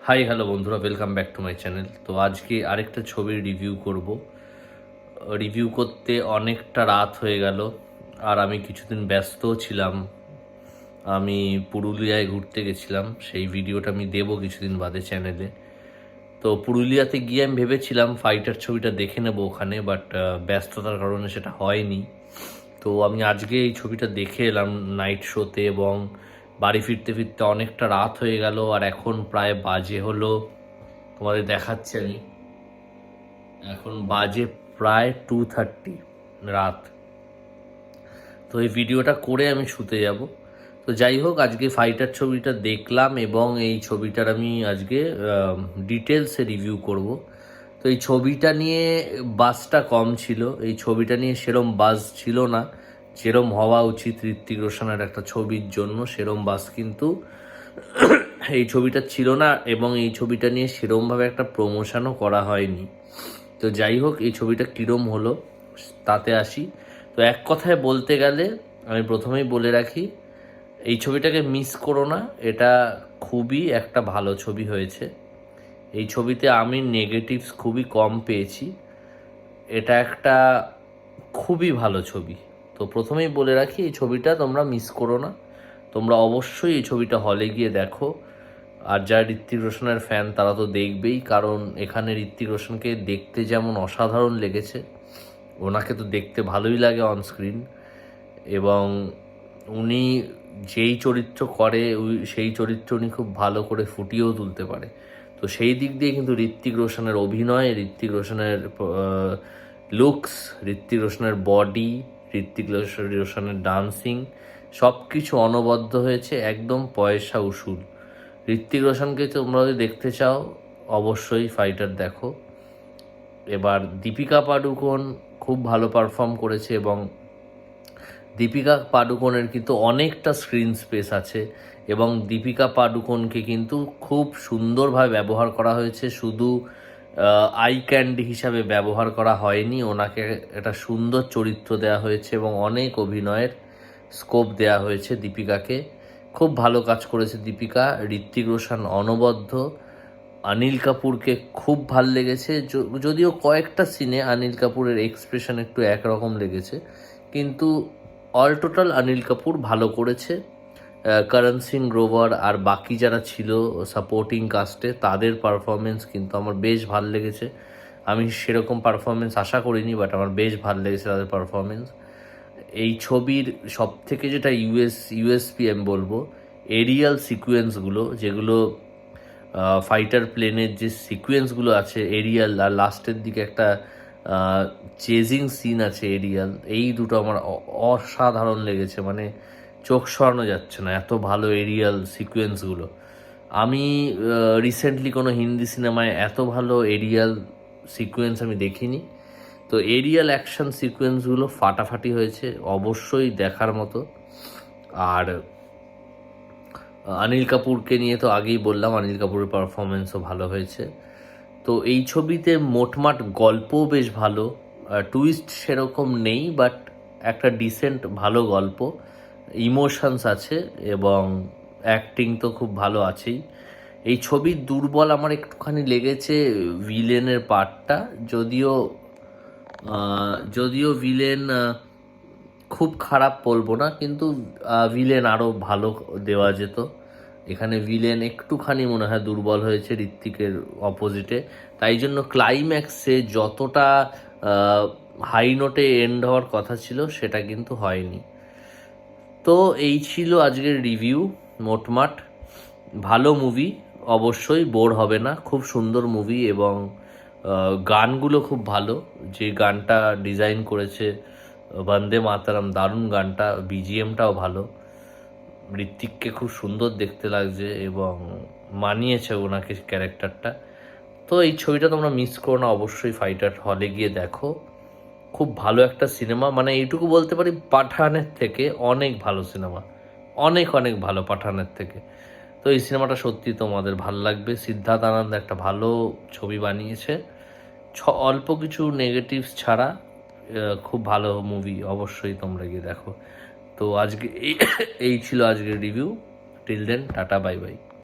Hi hello বন্ধুরা, welcome back to my channel. তো আজকে আরেকটা ছবির রিভিউ করব। রিভিউ করতে অনেকটা রাত হয়ে গেল, আর আমি কিছুদিন ব্যস্তও ছিলাম। আমি পুরুলিয়ায় ঘুরতে গেছিলাম, সেই ভিডিওটা আমি দেবো কিছুদিন বাদে চ্যানেলে। তো পুরুলিয়াতে গিয়ে আমি ভেবেছিলাম ফাইটার ছবিটা দেখে নেবো ওখানে, বাট ব্যস্ততার কারণে সেটা হয়নি। তো আমি আজকে এই ছবিটা দেখে এলাম নাইট শোতে, এবং বাড়ি ফিরতে ফিরতে অনেকটা রাত হয়ে গেল। আর এখন প্রায় বাজে হলো, তোমাদের দেখাচ্ছি আমি, এখন বাজে প্রায় 2:30 রাত। তো এই ভিডিওটা করে আমি শুতে যাব। তো যাই হোক, আজকে ফাইটার ছবিটা দেখলাম এবং এই ছবিটার আমি আজকে ডিটেলসে রিভিউ করব। তো এই ছবিটা নিয়ে বাজটা কম ছিল, এই ছবিটা নিয়ে সেরম বাজ ছিল না, যেরম হওয়া উচিত ঋত্বিক রোশনের একটা ছবির জন্য সেরম বাজ কিন্তু এই ছবিটা ছিল না, এবং এই ছবিটা নিয়ে সেরমভাবে একটা প্রমোশনও করা হয়নি। তো যাই হোক, এই ছবিটা কীরম হলো তাতে আসি। তো এক কথায় বলতে গেলে আমি প্রথমেই বলে রাখি, এই ছবিটাকে মিস করো না, এটা খুবই একটা ভালো ছবি হয়েছে। এই ছবিতে আমি নেগেটিভস খুবই কম পেয়েছি, এটা একটা খুবই ভালো ছবি। তো প্রথমেই বলে রাখি, এই ছবিটা তোমরা মিস করো না, তোমরা অবশ্যই এই ছবিটা হলে গিয়ে দেখো। আর যারা ঋত্বিক রোশনের ফ্যান তারা তো দেখবেই, কারণ এখানে ঋত্বিক রোশনকে দেখতে যেমন অসাধারণ লেগেছে, ওনাকে তো দেখতে ভালোই লাগে অন স্ক্রিন, এবং উনি যেই চরিত্র করে সেই চরিত্র উনি খুব ভালো করে ফুটিয়েও তুলতে পারে। তো সেই দিক দিয়ে কিন্তু ঋত্বিক রোশনের অভিনয়, ঋত্বিক রোশনের লুকস, ঋত্বিক রোশনের বডি, ঋত্বিক রোশনের ডান্সিং সব কিছু অনবদ্য হয়েছে, একদম পয়সা উসুল। ঋত্বিক রোশনকে তোমরা যদি দেখতে চাও অবশ্যই ফাইটার দেখো। এবার দীপিকা পাডুকোন খুব ভালো পারফর্ম করেছে, এবং দীপিকা পাডুকোনের কিন্তু অনেকটা স্ক্রিন স্পেস আছে, এবং দীপিকা পাডুকোনকে কিন্তু খুব সুন্দরভাবে ব্যবহার করা হয়েছে, শুধু আই ক্যান্ডি হিসাবে ব্যবহার করা হয়নি, ওনাকে একটা সুন্দর চরিত্র দেওয়া হয়েছে এবং অনেক অভিনয়ের স্কোপ দেওয়া হয়েছে দীপিকাকে। খুব ভালো কাজ করেছে দীপিকা। ঋত্বিক রোশন অনবদ্য। অনিল কাপুরকে খুব ভাল লেগেছে, যদিও কয়েকটা সিনে অনিল কাপুরের এক্সপ্রেশন একটু একরকম লেগেছে, কিন্তু অল টোটাল অনিল কাপুর ভালো করেছে। করণ সিং গ্রোভার আর বাকি যারা ছিল সাপোর্টিং কাস্টে তাদের পারফরমেন্স কিন্তু আমার বেশ ভাল লেগেছে। আমি সেরকম পারফরমেন্স আশা করিনি, বাট আমার বেশ ভাল লেগেছে তাদের পারফরমেন্স। এই ছবির সব থেকে যেটা ইউএসপি আমি বলবো, এরিয়াল সিকুয়েন্সগুলো, যেগুলো ফাইটার প্লেনের যে সিকুয়েন্সগুলো আছে এরিয়াল, আর লাস্টের দিকে একটা চেজিং সিন আছে এরিয়াল, এই দুটো আমার অসাধারণ লেগেছে, মানে চোখ সরানো যাচ্ছে না, এত ভালো এরিয়াল সিকুয়েন্সগুলো। আমি রিসেন্টলি কোনো হিন্দি সিনেমায় এত ভালো এরিয়াল সিকুয়েন্স আমি দেখিনি। তো এরিয়াল অ্যাকশন সিকুয়েন্সগুলো ফাটাফাটি হয়েছে, অবশ্যই দেখার মতো। আর অনিল কাপুরকে নিয়ে তো আগেই বললাম, অনিল কাপুরের পারফরমেন্সও ভালো হয়েছে। তো এই ছবিতে মোটমাট গল্পও বেশ ভালো, টুইস্ট সেরকম নেই, বাট একটা ডিসেন্ট ভালো গল্প, ইমোশনস আছে, এবং অ্যাক্টিং তো খুব ভালো আছেই। এই ছবির দুর্বল আমার একটুখানি লেগেছে ভিলেনের পার্টটা, যদিও ভিলেন খুব খারাপ বলবো না, কিন্তু ভিলেন আরও ভালো দেওয়া যেত। এখানে ভিলেন একটুখানি মনে হয় দুর্বল হয়েছে ঋত্বিকের অপোজিটে, তাই জন্য ক্লাইম্যাক্সে যতটা হাই নোটে এন্ড হওয়ার কথা ছিল সেটা কিন্তু হয়নি। তো এই ছিল আজকের রিভিউ। মোটমাট ভালো মুভি, অবশ্যই বোর হবে না, খুব সুন্দর মুভি, এবং গানগুলো খুব ভালো। যে গানটা ডিজাইন করেছে বন্দে মাতারাম, দারুণ গানটা, বিজিএমটাও ভালো। ঋত্বিককে খুব সুন্দর দেখতে লাগছে এবং মানিয়েছে ওনাকে ক্যারেক্টারটা। তো এই ছবিটা তোমরা মিস করো না, অবশ্যই ফাইটার হলে গিয়ে দেখো। খুব ভালো একটা সিনেমা, মানে এইটুকু বলতে পারি পাঠানের থেকে অনেক ভালো সিনেমা, অনেক অনেক ভালো পাঠানের থেকে। তো এই সিনেমাটা সত্যি তোমাদের ভালো লাগবে। সিদ্ধার্থ আনন্দ একটা ভালো ছবি বানিয়েছে, অল্প কিছু নেগেটিভস ছাড়া খুব ভালো মুভি, অবশ্যই তোমরা গিয়ে দেখো। তো আজকে এই ছিল আজকের review. Till then, tata, bye by.